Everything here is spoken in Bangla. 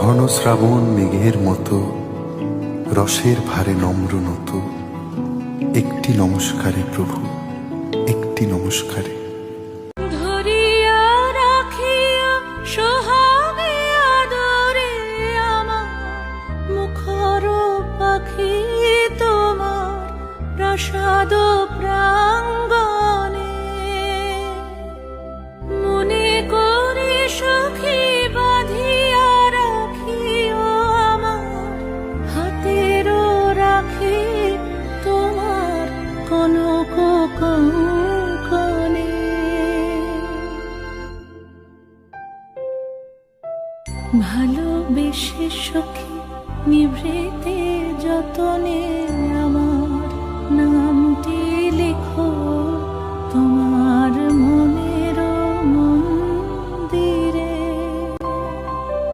ঘন শ্রাবণ মেঘের মতো রসের ভারে নম্র নত, একটি নমস্কারে প্রভু, একটি নমস্কারে। ধরিয়া রাখিয়া সোহাগে আদরে আমার মুখর পাখি তোমার প্রাসাদ প্রাঙ্গণে, মনে করে সখী বাঁধিয়া রাখিও আমার হাতের রাখি তোমার কনক কঙ্কণে। ভালোবেসে সখী নিভৃতে যতনে